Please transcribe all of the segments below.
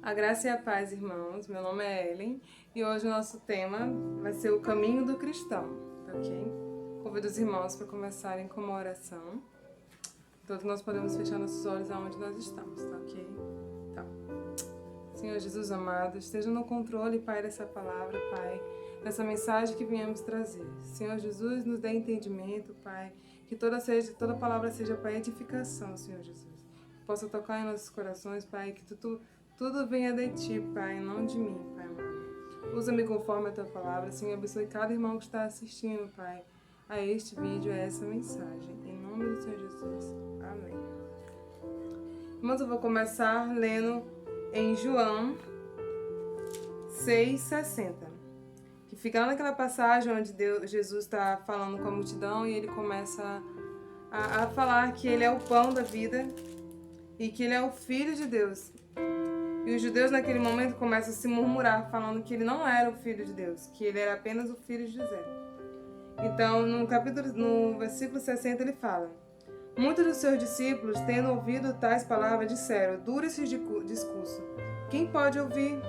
A graça e a paz, irmãos. Meu nome é Ellen e hoje o nosso tema vai ser o caminho do cristão, tá ok? Convido os irmãos para começarem com uma oração. Todos nós podemos fechar nossos olhos aonde nós estamos, tá ok? Então, Senhor Jesus amado, esteja no controle, Pai, dessa palavra, Pai, dessa mensagem que viemos trazer. Senhor Jesus, nos dê entendimento, Pai, que toda palavra seja para edificação, Senhor Jesus. Que possa tocar em nossos corações, Pai, que tudo venha de Ti, Pai, não de mim, Pai amado. Usa-me conforme a Tua palavra, Senhor, abençoe cada irmão que está assistindo, Pai, a este vídeo, a essa mensagem. Em nome do Senhor Jesus. Amém. Irmãos, eu vou começar lendo em João 6,60, que fica lá naquela passagem onde Jesus está falando com a multidão e ele começa a falar que ele é o pão da vida e que ele é o Filho de Deus. E os judeus naquele momento começam a se murmurar, falando que ele não era o Filho de Deus, que ele era apenas o filho de José. Então, no versículo 60 ele fala: muitos dos seus discípulos, tendo ouvido tais palavras, disseram: dura esse discurso, quem pode ouvir?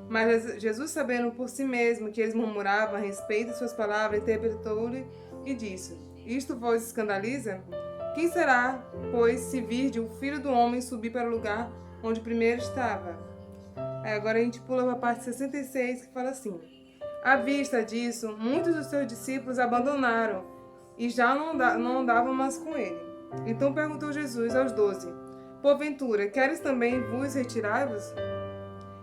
Mas Jesus, sabendo por si mesmo que eles murmuravam a respeito de suas palavras, interpretou-lhe e disse: isto vos escandaliza? Quem será, pois, se virde o Filho do Homem subir para o lugar onde primeiro estava? Aí agora a gente pula para a parte 66, que fala assim: à vista disso, muitos dos seus discípulos abandonaram e já não andavam mais com ele. Então perguntou Jesus aos 12: porventura, queres também vos retirar-vos?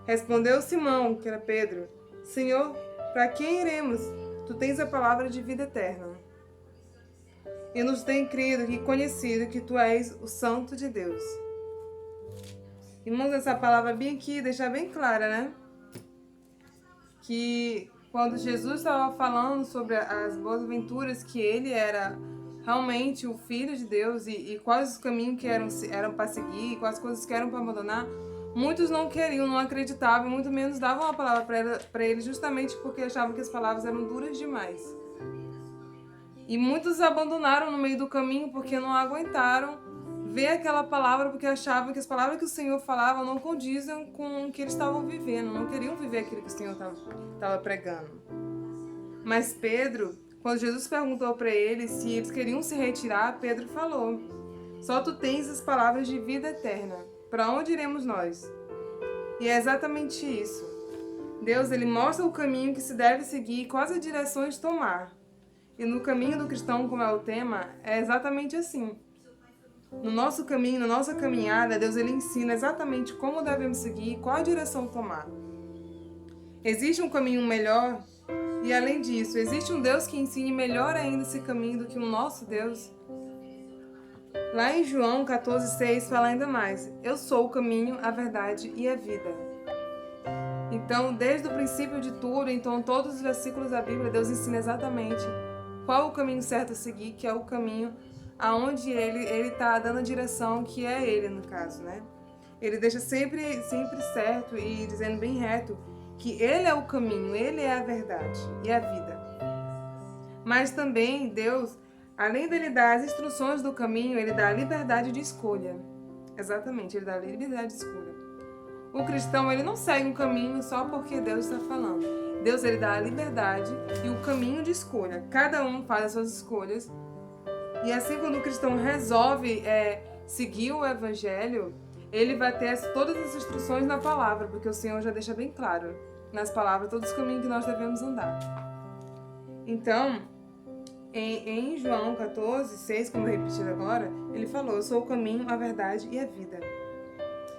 Respondeu Simão, que era Pedro: Senhor, para quem iremos? Tu tens a palavra de vida eterna. E nos tem crido e conhecido que tu és o Santo de Deus. Irmãos, essa palavra bem aqui deixa bem clara, né? Que quando Jesus estava falando sobre as boas-aventuras, que ele era realmente o Filho de Deus e quais os caminhos que eram para seguir, quais coisas que eram para abandonar, muitos não queriam, não acreditavam, muito menos davam a palavra para ele justamente porque achavam que as palavras eram duras demais. E muitos abandonaram no meio do caminho porque não aguentaram ver aquela palavra, porque achavam que as palavras que o Senhor falava não condizem com o que eles estavam vivendo, não queriam viver aquilo que o Senhor estava pregando. Mas Pedro, quando Jesus perguntou para eles se eles queriam se retirar, Pedro falou: só tu tens as palavras de vida eterna, para onde iremos nós? E é exatamente isso. Deus, ele mostra o caminho que se deve seguir e quais as direções tomar. E no caminho do cristão, como é o tema, é exatamente assim. No nosso caminho, na nossa caminhada, Deus ele ensina exatamente como devemos seguir e qual a direção tomar. Existe um caminho melhor e, além disso, existe um Deus que ensine melhor ainda esse caminho do que o nosso Deus. Lá em João 14,6 fala ainda mais: eu sou o caminho, a verdade e a vida. Então, desde o princípio de tudo, então todos os versículos da Bíblia, Deus ensina exatamente qual o caminho certo a seguir, que é o caminho aonde ele está dando a direção, que é ele, no caso, né? Ele deixa sempre certo e dizendo bem reto que ele é o caminho, ele é a verdade e a vida. Mas também Deus, além dele dar as instruções do caminho, ele dá a liberdade de escolha. Exatamente, ele dá a liberdade de escolha. O cristão, ele não segue um caminho só porque Deus está falando. Deus, ele dá a liberdade e o caminho de escolha. Cada um faz as suas escolhas. E assim, quando o cristão resolve seguir o evangelho, ele vai ter todas as instruções na palavra, porque o Senhor já deixa bem claro nas palavras todos os caminhos que nós devemos andar. Então, em João 14,6, como eu repeti agora, ele falou: eu sou o caminho, a verdade e a vida.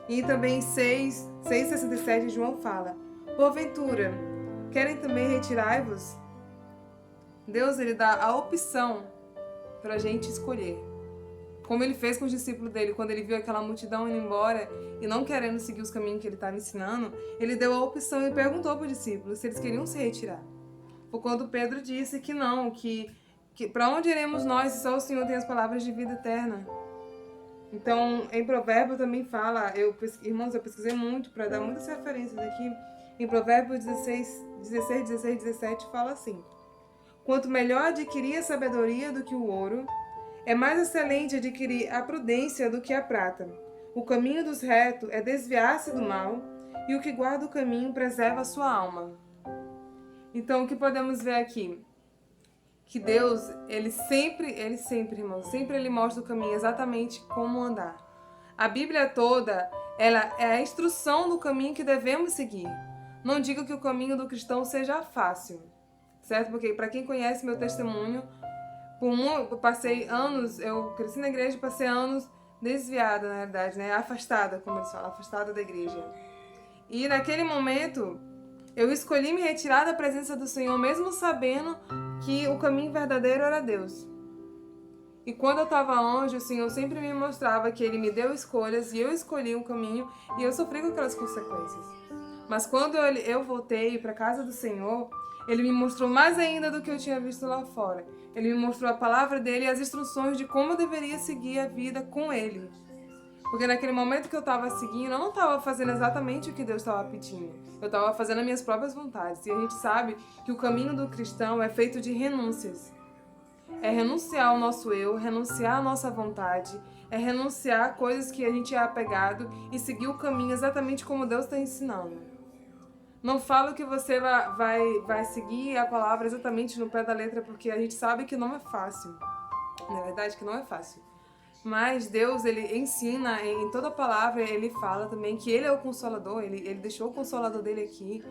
E também 6,67 João fala: porventura, querem também retirar-vos? Deus, ele dá a opção para a gente escolher. Como ele fez com os discípulos dele, quando ele viu aquela multidão indo embora e não querendo seguir os caminhos que ele estava ensinando, ele deu a opção e perguntou para os discípulos se eles queriam se retirar. Foi quando Pedro disse que não, que para onde iremos nós se só o Senhor tem as palavras de vida eterna? Então, em Provérbios também fala, irmãos, eu pesquisei muito para dar muitas referências aqui. Em Provérbios 17 fala assim: quanto melhor adquirir a sabedoria do que o ouro, é mais excelente adquirir a prudência do que a prata. O caminho dos retos é desviar-se do mal, e o que guarda o caminho preserva a sua alma. Então, o que podemos ver aqui? Que Deus, ele sempre, irmão, sempre ele mostra o caminho exatamente como andar. A Bíblia toda, ela é a instrução do caminho que devemos seguir. Não digo que o caminho do cristão seja fácil, certo? Porque para quem conhece meu testemunho, eu passei anos, eu cresci na igreja, passei anos desviada, na verdade, né? Afastada, como eles falam, afastada da igreja. E naquele momento, eu escolhi me retirar da presença do Senhor, mesmo sabendo que o caminho verdadeiro era Deus. E quando eu estava longe, o Senhor sempre me mostrava que Ele me deu escolhas e eu escolhi um caminho e eu sofri com aquelas consequências. Mas quando eu voltei para a casa do Senhor, Ele me mostrou mais ainda do que eu tinha visto lá fora. Ele me mostrou a palavra dEle e as instruções de como eu deveria seguir a vida com Ele. Porque naquele momento que eu estava seguindo, eu não estava fazendo exatamente o que Deus estava pedindo. Eu estava fazendo as minhas próprias vontades. E a gente sabe que o caminho do cristão é feito de renúncias. É renunciar ao nosso eu, renunciar à nossa vontade, é renunciar a coisas que a gente é apegado e seguir o caminho exatamente como Deus está ensinando. Não falo que você vai seguir a palavra exatamente no pé da letra, porque a gente sabe que não é fácil. Na verdade, que não é fácil. Mas Deus, Ele ensina em toda a palavra, Ele fala também que Ele é o Consolador, Ele deixou o Consolador dEle aqui.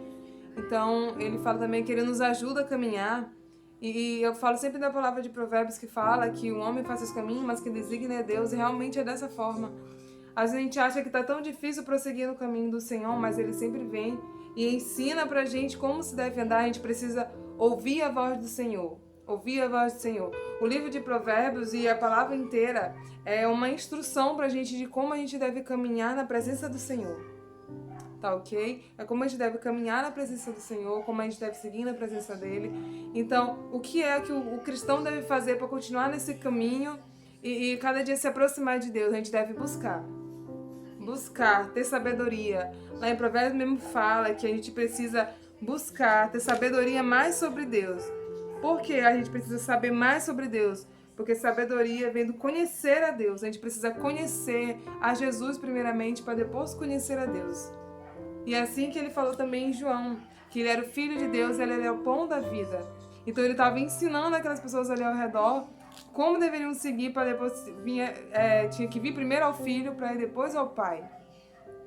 Então, Ele fala também que Ele nos ajuda a caminhar. E eu falo sempre da palavra de Provérbios que fala que o homem faz seus caminhos, mas que designa é Deus, e realmente é dessa forma. Às vezes a gente acha que está tão difícil prosseguir no caminho do Senhor, mas Ele sempre vem e ensina pra gente como se deve andar. A gente precisa ouvir a voz do Senhor. Ouvir a voz do Senhor. O livro de Provérbios e a palavra inteira é uma instrução pra gente de como a gente deve caminhar na presença do Senhor. Tá ok? É como a gente deve caminhar na presença do Senhor, como a gente deve seguir na presença dEle. Então, o que é que o cristão deve fazer para continuar nesse caminho e cada dia se aproximar de Deus? A gente deve buscar. Buscar, ter sabedoria. Lá em Provérbios mesmo fala que a gente precisa buscar, ter sabedoria mais sobre Deus. Por que a gente precisa saber mais sobre Deus? Porque sabedoria vem do conhecer a Deus. A gente precisa conhecer a Jesus primeiramente para depois conhecer a Deus. E é assim que ele falou também em João, que ele era o Filho de Deus, ele era o pão da vida. Então ele estava ensinando aquelas pessoas ali ao redor como deveriam seguir para depois tinha que vir primeiro ao Filho para ir depois ao Pai,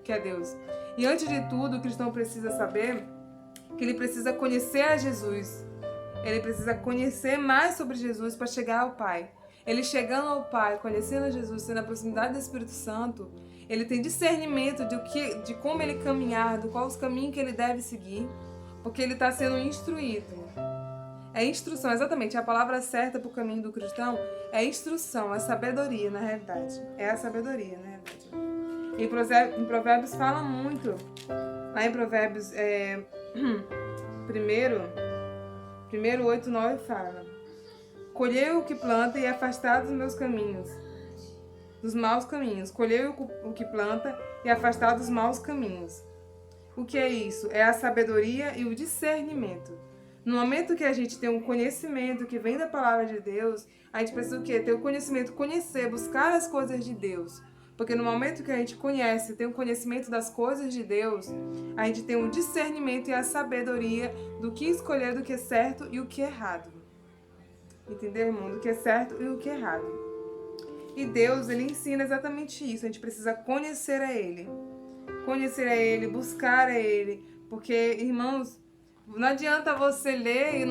que é Deus. E antes de tudo, o cristão precisa saber que ele precisa conhecer a Jesus. Ele precisa conhecer mais sobre Jesus para chegar ao Pai. Ele chegando ao Pai, conhecendo a Jesus, tendo a proximidade do Espírito Santo, ele tem discernimento de como ele caminhar, de quais os caminhos que ele deve seguir, porque ele está sendo instruído. É instrução, exatamente. A palavra certa para o caminho do cristão é instrução, é sabedoria, na realidade. É a sabedoria, na realidade. Em Provérbios fala muito. Lá em Provérbios, primeiro 8:9 fala: colhei o que planta e afastar dos meus caminhos, dos maus caminhos. Colhei o que planta e afastar dos maus caminhos. O que é isso? É a sabedoria e o discernimento. No momento que a gente tem um conhecimento que vem da palavra de Deus, a gente precisa o quê? Ter o conhecimento, conhecer, buscar as coisas de Deus. Porque no momento que a gente conhece, tem o conhecimento das coisas de Deus, a gente tem o discernimento e a sabedoria do que escolher, do que é certo e o que é errado. Entendeu, irmão? Do que é certo e o que é errado. E Deus, Ele ensina exatamente isso. A gente precisa conhecer a Ele. Conhecer a Ele, buscar a Ele. Porque, irmãos, não adianta você ler e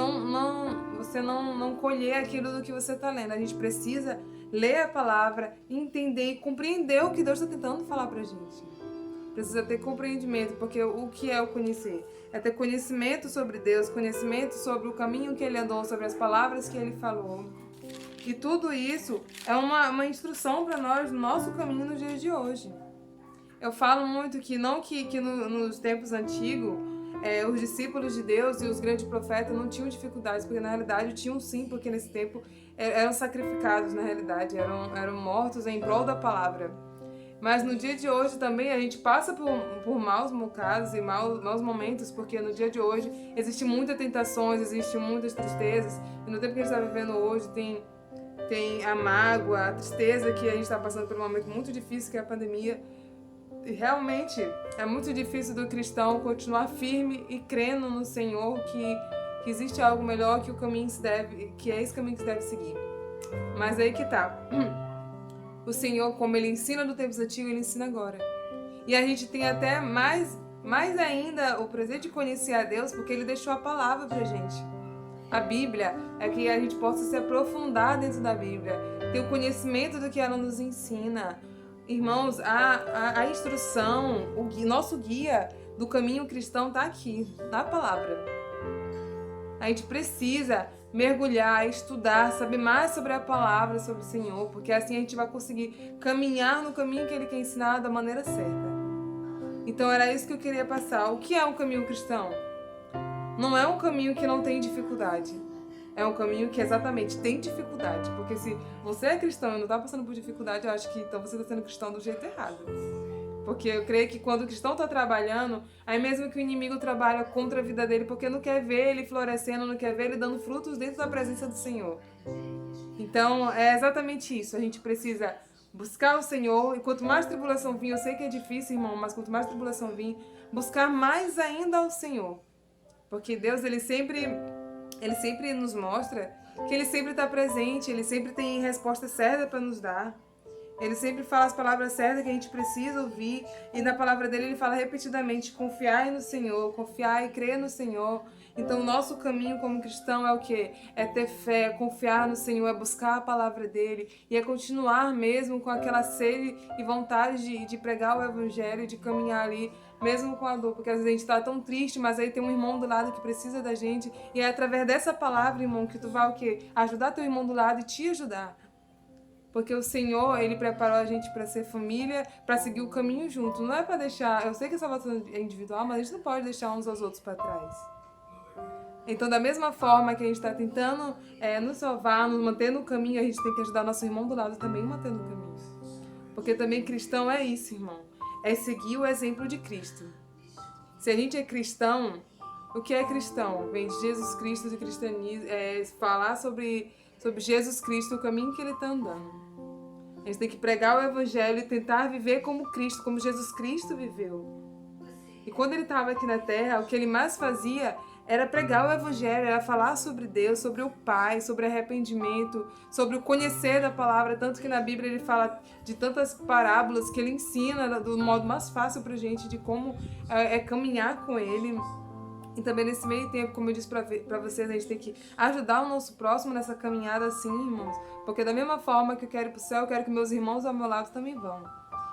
você não colher aquilo do que você está lendo. A gente precisa ler a palavra, entender e compreender o que Deus está tentando falar pra gente. Precisa ter compreendimento, porque o que é o conhecer? É ter conhecimento sobre Deus, conhecimento sobre o caminho que Ele andou, sobre as palavras que Ele falou. E tudo isso é uma instrução para nós no nosso caminho nos dias de hoje. Eu falo muito que nos tempos antigos, os discípulos de Deus e os grandes profetas não tinham dificuldades, porque na realidade tinham sim, porque nesse tempo eram sacrificados, na realidade, eram mortos em prol da palavra. Mas no dia de hoje também a gente passa por maus bocados e maus momentos, porque no dia de hoje existem muitas tentações, existem muitas tristezas, e no tempo que a gente está vivendo hoje tem a mágoa, a tristeza que a gente está passando por um momento muito difícil, que é a pandemia. realmente é muito difícil do cristão continuar firme e crendo no Senhor que existe algo melhor, que o caminho que é esse caminho que se deve seguir. Mas aí que tá. O Senhor, como Ele ensina do tempo antigo, Ele ensina agora. E a gente tem até mais ainda o prazer de conhecer a Deus, porque Ele deixou a palavra pra gente. A Bíblia é que a gente possa se aprofundar dentro da Bíblia, ter o conhecimento do que ela nos ensina. Irmãos, a instrução, nosso guia do caminho cristão está aqui, na palavra. A gente precisa mergulhar, estudar, saber mais sobre a palavra, sobre o Senhor, porque assim a gente vai conseguir caminhar no caminho que Ele quer ensinar da maneira certa. Então era isso que eu queria passar. O que é um caminho cristão? Não é um caminho que não tem dificuldade. É um caminho que exatamente tem dificuldade. Porque se você é cristão e não está passando por dificuldade, eu acho que então você está sendo cristão do jeito errado. Porque eu creio que quando o cristão está trabalhando, aí mesmo que o inimigo trabalha contra a vida dele, porque não quer ver ele florescendo, não quer ver ele dando frutos dentro da presença do Senhor. Então é exatamente isso. A gente precisa buscar o Senhor, e quanto mais tribulação vir, eu sei que é difícil, irmão, mas quanto mais tribulação vir, buscar mais ainda ao Senhor. Porque Deus, Ele sempre nos mostra que Ele sempre está presente, Ele sempre tem resposta certa para nos dar. Ele sempre fala as palavras certas que a gente precisa ouvir. E na palavra dele ele fala repetidamente, confiar no Senhor, confiar e crer no Senhor. Então o nosso caminho como cristão é o quê? É ter fé, confiar no Senhor, é buscar a palavra dele. E é continuar mesmo com aquela sede e vontade de pregar o evangelho, de caminhar ali, mesmo com a dor. Porque às vezes a gente está tão triste, mas aí tem um irmão do lado que precisa da gente. E é através dessa palavra, irmão, que tu vai o quê? Ajudar teu irmão do lado e te ajudar. Porque o Senhor, Ele preparou a gente para ser família, para seguir o caminho junto. Não é para deixar... Eu sei que a salvação é individual, mas a gente não pode deixar uns aos outros para trás. Então, da mesma forma que a gente está tentando nos salvar, nos manter no caminho, a gente tem que ajudar nosso irmão do lado também a manter no caminho. Porque também cristão é isso, irmão. É seguir o exemplo de Cristo. Se a gente é cristão, o que é cristão? Vem de Jesus Cristo, de cristianismo, falar sobre Jesus Cristo, o caminho que Ele está andando. A gente tem que pregar o evangelho e tentar viver como Cristo, como Jesus Cristo viveu. E quando Ele estava aqui na terra, o que Ele mais fazia era pregar o evangelho, era falar sobre Deus, sobre o Pai, sobre arrependimento, sobre o conhecer da palavra. Tanto que na Bíblia Ele fala de tantas parábolas que Ele ensina do modo mais fácil pra gente de como caminhar com Ele. E também nesse meio tempo, como eu disse pra vocês, a gente tem que ajudar o nosso próximo nessa caminhada assim, irmãos. Porque da mesma forma que eu quero ir pro céu, eu quero que meus irmãos ao meu lado também vão.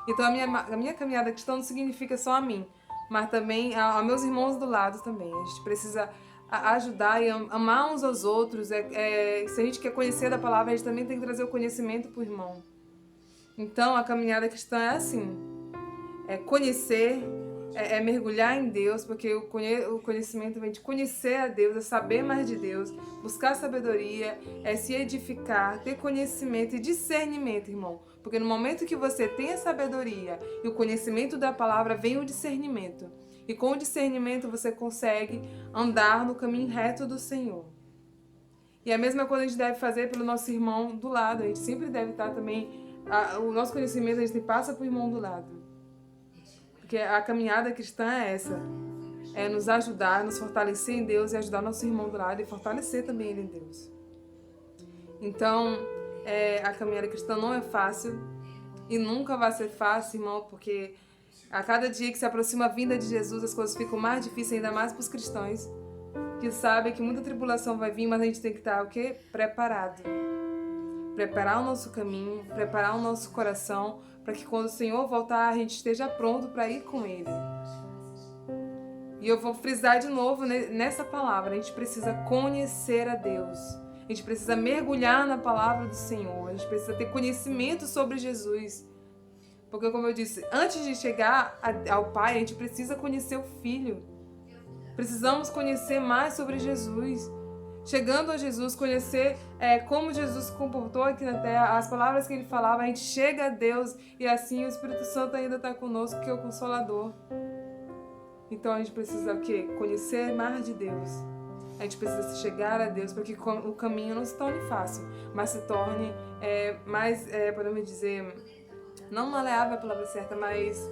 Então a minha caminhada cristã não significa só a mim, mas também a meus irmãos do lado também. A gente precisa ajudar e amar uns aos outros. Se a gente quer conhecer da palavra, a gente também tem que trazer o conhecimento pro irmão. Então a caminhada cristã é assim. É conhecer... É mergulhar em Deus, porque o conhecimento vem de conhecer a Deus, é saber mais de Deus, buscar sabedoria, é se edificar, ter conhecimento e discernimento, irmão. Porque no momento que você tem a sabedoria e o conhecimento da palavra, vem o discernimento. E com o discernimento você consegue andar no caminho reto do Senhor. E a mesma coisa a gente deve fazer pelo nosso irmão do lado. A gente sempre deve estar também... O nosso conhecimento a gente passa para o irmão do lado. Porque a caminhada cristã é essa. É nos ajudar, nos fortalecer em Deus e ajudar nosso irmão do lado e fortalecer também ele em Deus. Então, a caminhada cristã não é fácil e nunca vai ser fácil, irmão, porque a cada dia que se aproxima a vinda de Jesus, as coisas ficam mais difíceis, ainda mais para os cristãos, que sabem que muita tribulação vai vir, mas a gente tem que estar o quê? Preparado. Preparar o nosso caminho, preparar o nosso coração, para que quando o Senhor voltar, a gente esteja pronto para ir com Ele. E eu vou frisar de novo nessa palavra, a gente precisa conhecer a Deus. A gente precisa mergulhar na palavra do Senhor, a gente precisa ter conhecimento sobre Jesus. Porque, como eu disse, antes de chegar ao Pai, a gente precisa conhecer o Filho. Precisamos conhecer mais sobre Jesus. Chegando a Jesus, conhecer como Jesus se comportou aqui na terra, as palavras que Ele falava, a gente chega a Deus e assim o Espírito Santo ainda está conosco, que é o Consolador. Então a gente precisa o quê? Conhecer mais de Deus. A gente precisa chegar a Deus para que o caminho não se torne fácil, mas se torne mais, podemos dizer, não maleável é a palavra certa, mas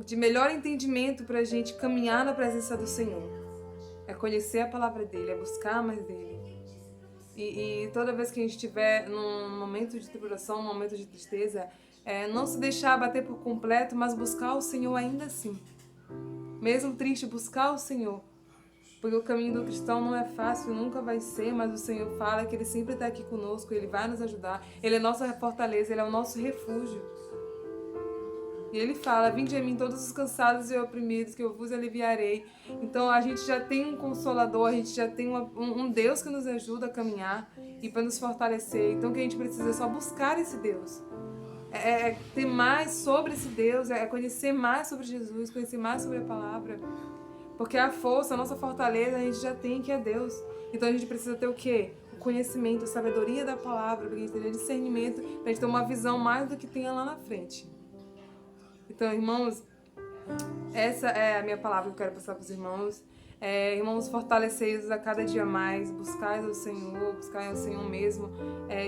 de melhor entendimento para a gente caminhar na presença do Senhor. É conhecer a palavra dele, é buscar mais dele. E toda vez que a gente estiver num momento de tribulação, num momento de tristeza, não se deixar abater por completo, mas buscar o Senhor ainda assim. Mesmo triste, buscar o Senhor. Porque o caminho do cristão não é fácil, nunca vai ser, mas o Senhor fala que Ele sempre está aqui conosco, Ele vai nos ajudar, Ele é nossa fortaleza, Ele é o nosso refúgio. E Ele fala, vinde a mim todos os cansados e oprimidos, que eu vos aliviarei. Então a gente já tem um consolador, a gente já tem um Deus que nos ajuda a caminhar e para nos fortalecer. Então o que a gente precisa é só buscar esse Deus. Ter mais sobre esse Deus, conhecer mais sobre Jesus, conhecer mais sobre a palavra. Porque a força, a nossa fortaleza, a gente já tem, que é Deus. Então a gente precisa ter o quê? O conhecimento, a sabedoria da palavra, para a gente ter discernimento, para a gente ter uma visão mais do que tenha lá na frente. Então, irmãos, essa é a minha palavra que eu quero passar para os irmãos. Irmãos, fortaleceis a cada dia mais, buscai o Senhor, buscai o Senhor mesmo,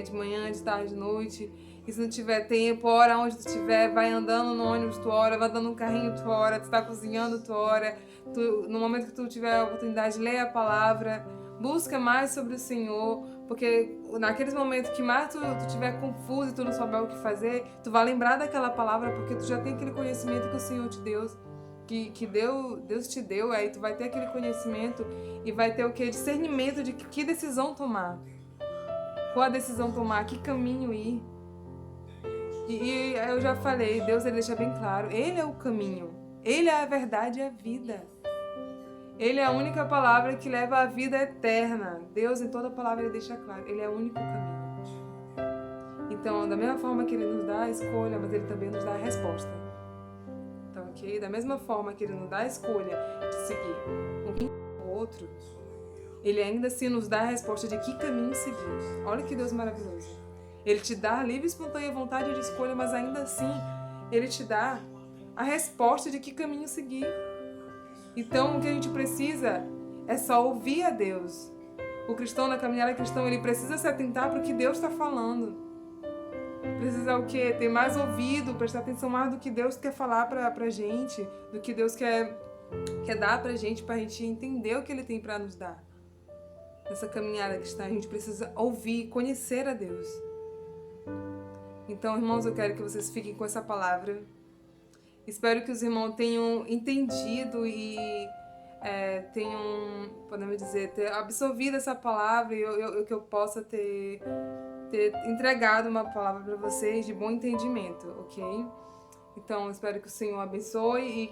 de manhã, de tarde, de noite. E se não tiver tempo, ora onde tu estiver, vai andando no ônibus, tu ora, vai andando no carrinho, tu ora, tu está cozinhando, tu ora. No momento que tu tiver a oportunidade, leia a palavra, busca mais sobre o Senhor, porque naqueles momentos que mais tu estiver confuso e tu não souber o que fazer, tu vai lembrar daquela palavra, porque tu já tem aquele conhecimento que o Senhor te deu, que Deus te deu, aí tu vai ter aquele conhecimento e vai ter o que? Discernimento de que decisão tomar, qual a decisão tomar, que caminho ir. E eu já falei, Deus ele deixa bem claro, Ele é o caminho, Ele é a verdade e a vida. Ele é a única palavra que leva à vida eterna. Deus, em toda palavra, Ele deixa claro. Ele é o único caminho. Então, da mesma forma que Ele nos dá a escolha, mas Ele também nos dá a resposta. Então, ok? Da mesma forma que Ele nos dá a escolha de seguir um caminho ou outro, Ele ainda assim nos dá a resposta de que caminho seguir. Olha que Deus maravilhoso. Ele te dá a livre e espontânea vontade de escolha, mas ainda assim, Ele te dá a resposta de que caminho seguir. Então, o que a gente precisa é só ouvir a Deus. O cristão, na caminhada cristã, ele precisa se atentar para o que Deus está falando. Precisa o quê? Ter mais ouvido, prestar atenção mais do que Deus quer falar para a gente, do que Deus quer dar para a gente entender o que Ele tem para nos dar. Nessa caminhada cristã, a gente precisa ouvir, conhecer a Deus. Então, irmãos, eu quero que vocês fiquem com essa palavra. Espero que os irmãos tenham entendido e tenham, podemos dizer, ter absorvido essa palavra e que eu possa ter entregado uma palavra para vocês de bom entendimento, ok? Então, espero que o Senhor abençoe e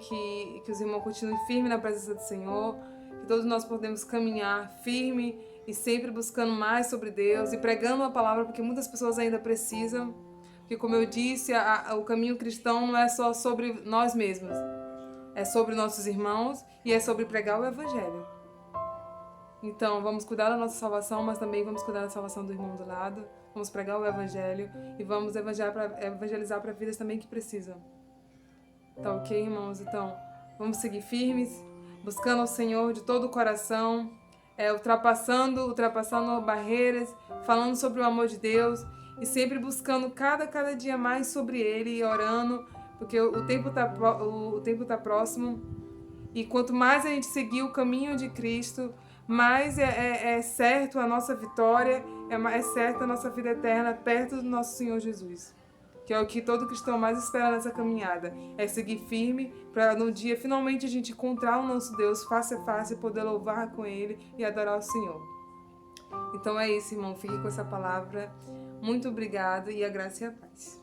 que os irmãos continuem firmes na presença do Senhor, que todos nós podemos caminhar firme e sempre buscando mais sobre Deus e pregando a palavra, porque muitas pessoas ainda precisam. Porque, como eu disse, o caminho cristão não é só sobre nós mesmos. É sobre nossos irmãos e é sobre pregar o Evangelho. Então, vamos cuidar da nossa salvação, mas também vamos cuidar da salvação do irmão do lado. Vamos pregar o Evangelho e vamos evangelizar para vidas também que precisam. Tá ok, irmãos? Então, vamos seguir firmes, buscando o Senhor de todo o coração, ultrapassando barreiras, falando sobre o amor de Deus, e sempre buscando cada dia mais sobre Ele e orando, porque o tempo tá próximo. E quanto mais a gente seguir o caminho de Cristo, mais é certo a nossa vitória, é certa a nossa vida eterna perto do nosso Senhor Jesus. Que é o que todo cristão mais espera nessa caminhada. É seguir firme para no dia finalmente a gente encontrar o nosso Deus face a face, poder louvar com Ele e adorar o Senhor. Então é isso, irmão. Fique com essa palavra. Muito obrigada e a graça e a paz.